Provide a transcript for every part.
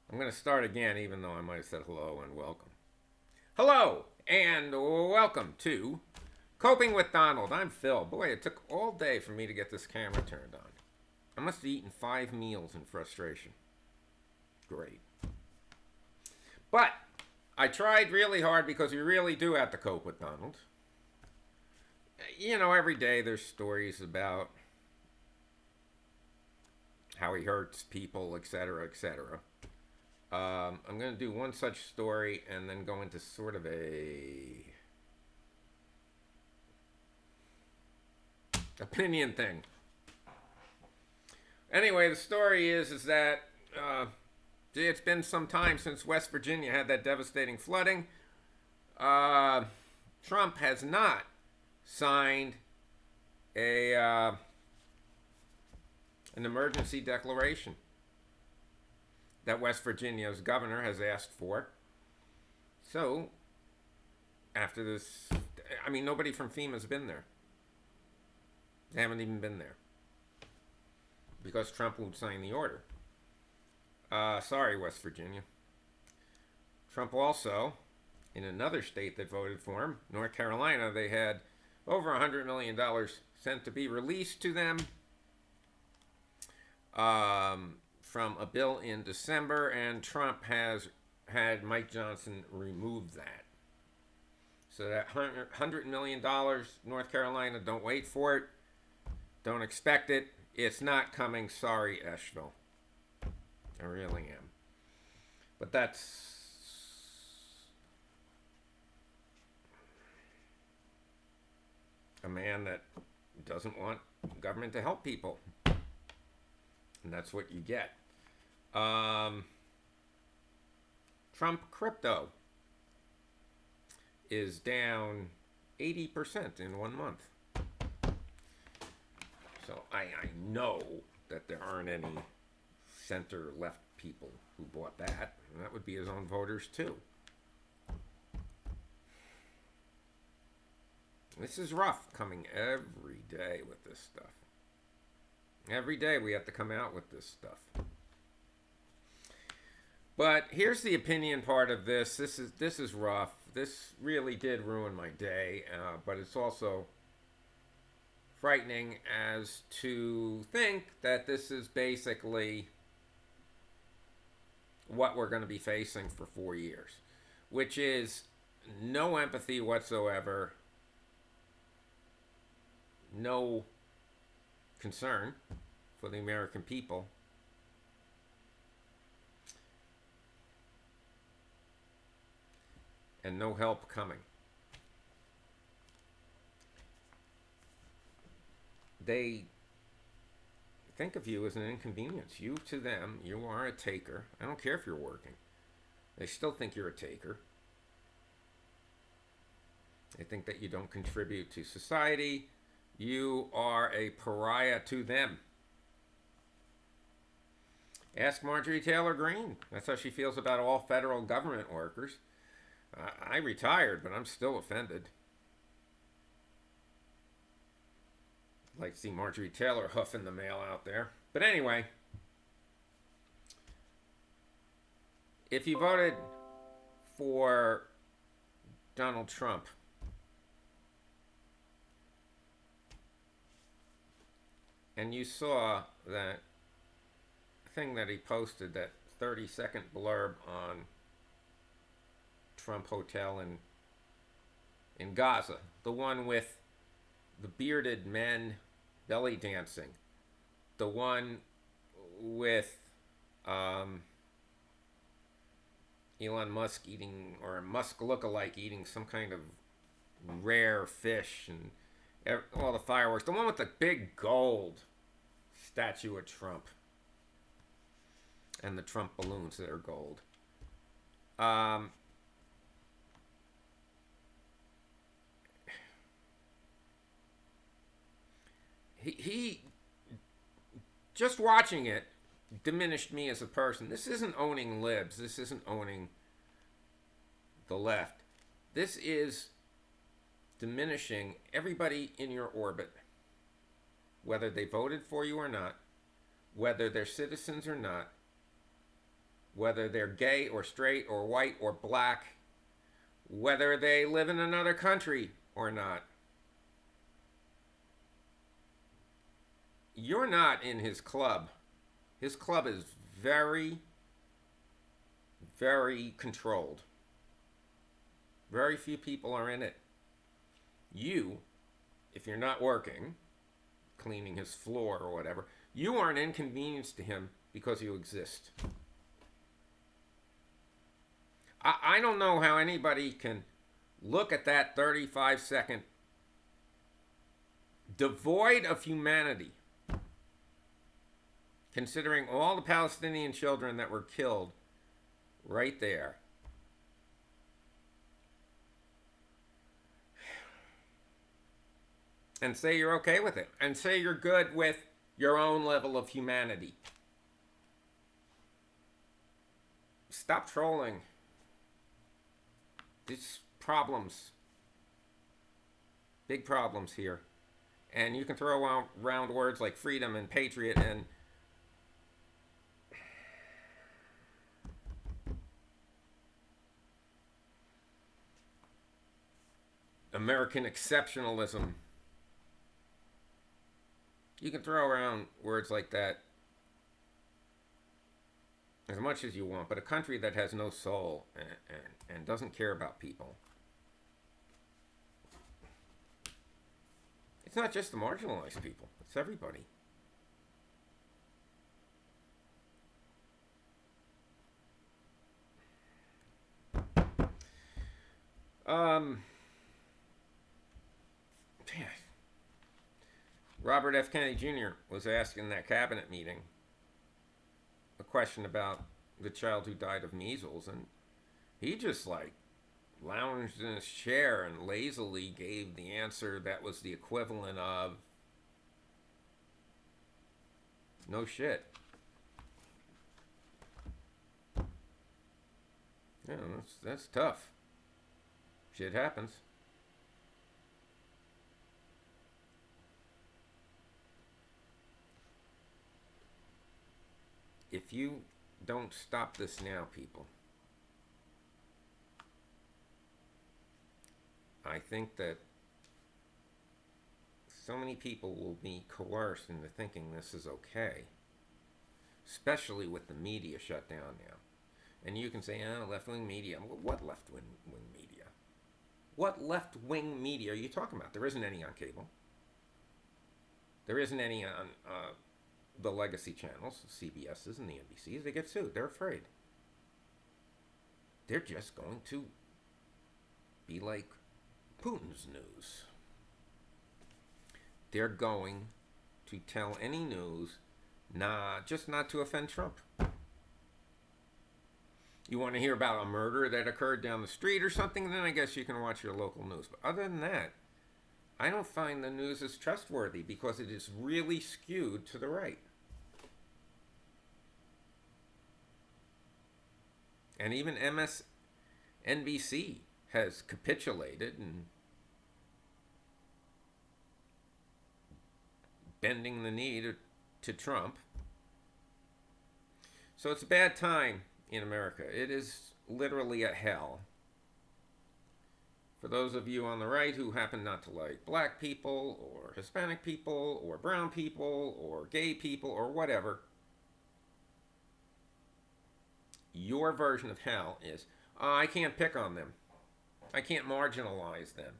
I'm going to start again, even though I might have said hello and welcome. Hello and welcome to Coping with Donald. I'm Phil. Boy, it took all day for me to get this camera turned on. I must have eaten 5 meals in frustration. Great. But I tried really hard because we really do have to cope with Donald. You know, every day there's stories about how he hurts people, etc., etc. I'm going to do one such story and then go into sort of a opinion thing. Anyway, the story is that it's been some time since West Virginia had that devastating flooding. Trump has not signed a an emergency declaration that West Virginia's governor has asked for. So, after this, I mean, nobody from FEMA's been there. They haven't even been there because Trump won't sign the order. Sorry, West Virginia. Trump also, in another state that voted for him, North Carolina, they had over $100 million sent to be released to them from a bill in December, and Trump has had Mike Johnson remove that. So that $100 million, North Carolina, don't wait for it. Don't expect it. It's not coming. Sorry, Asheville. I really am. But that's a man that doesn't want government to help people. And that's what you get. Trump crypto is down 80% in 1 month. So I know that there aren't any center left people who bought that. And that would be his own voters too. This is rough coming every day with this stuff. Every day we have to come out with this stuff. But here's the opinion part of this. This is rough. This really did ruin my day, but it's also frightening as to think that this is basically what we're going to be facing for 4 years, which is no empathy whatsoever, no concern for the American people, and no help coming. They think of you as an inconvenience. You to them, you are a taker. I don't care if you're working. They still think you're a taker. They think that you don't contribute to society. You are a pariah to them. Ask Marjorie Taylor Greene. That's how she feels about all federal government workers. I retired, but I'm still offended. I'd like to see Marjorie Taylor huffing the mail out there. But anyway, if you voted for Donald Trump, and you saw that thing that he posted, that 30-second blurb on Trump Hotel in Gaza, the one with the bearded men belly dancing, the one with Elon Musk eating, or a Musk lookalike eating some kind of rare fish, and all the fireworks, the one with the big gold statue of Trump and the Trump balloons that are gold. He just watching it diminished me as a person. This isn't owning libs. This isn't owning the left. This is diminishing everybody in your orbit, whether they voted for you or not, whether they're citizens or not, whether they're gay or straight or white or black, whether they live in another country or not. You're not in his club. His club is very, very controlled. Very few people are in it. You, if you're not working, cleaning his floor or whatever, you are an inconvenience to him because you exist. I don't know how anybody can look at that 35-second devoid of humanity, considering all the Palestinian children that were killed right there. And say you're okay with it. And say you're good with your own level of humanity. Stop trolling. There's problems. Big problems here. And you can throw around words like freedom and patriot and American exceptionalism. You can throw around words like that as much as you want, but a country that has no soul and doesn't care about people. It's not just the marginalized people, it's everybody. Robert F. Kennedy Jr. was asked in that cabinet meeting a question about the child who died of measles, and he just like lounged in his chair and lazily gave the answer that was the equivalent of no shit. Yeah, that's tough. Shit happens. If you don't stop this now, people, I think that so many people will be coerced into thinking this is okay, especially with the media shut down now. And you can say, oh, left-wing media. What left-wing media? What left-wing media are you talking about? There isn't any on cable. There isn't any on the legacy channels, the CBSs and the NBCs. They get sued. They're afraid. They're just going to be like Putin's news. They're going to tell any news, just not to offend Trump. You want to hear about a murder that occurred down the street or something, then I guess you can watch your local news. But other than that, I don't find the news as trustworthy because it is really skewed to the right. And even MSNBC has capitulated and bending the knee to Trump. So it's a bad time in America. It is literally a hell. For those of you on the right who happen not to like black people or Hispanic people or brown people or gay people or whatever, your version of hell is, I can't pick on them. I can't marginalize them.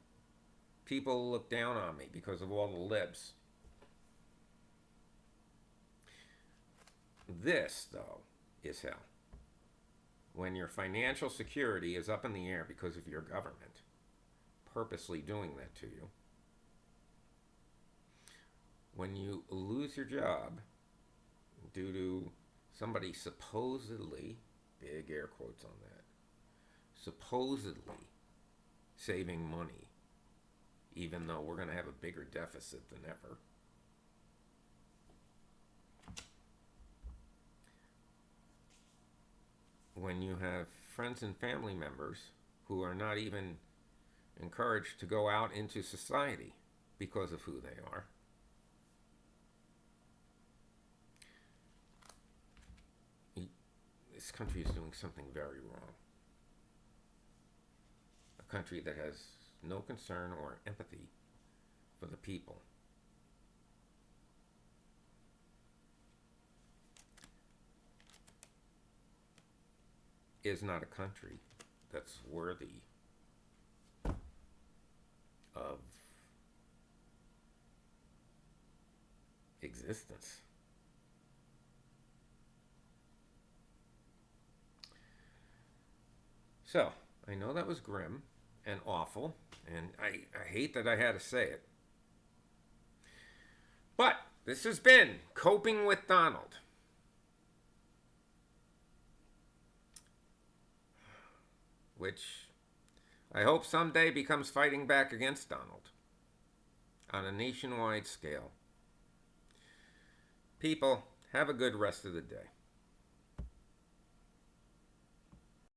People look down on me because of all the libs. This, though, is hell. When your financial security is up in the air because of your government purposely doing that to you. When you lose your job due to somebody supposedly, big air quotes on that, supposedly saving money, even though we're going to have a bigger deficit than ever. When you have friends and family members who are not even encouraged to go out into society because of who they are. this country is doing something very wrong. A country that has no concern or empathy for the people. Is not a country that's worthy of existence. So, I know that was grim and awful, and I hate that I had to say it. But this has been Coping with Donald. Which I hope someday becomes fighting back against Donald on a nationwide scale. People, have a good rest of the day.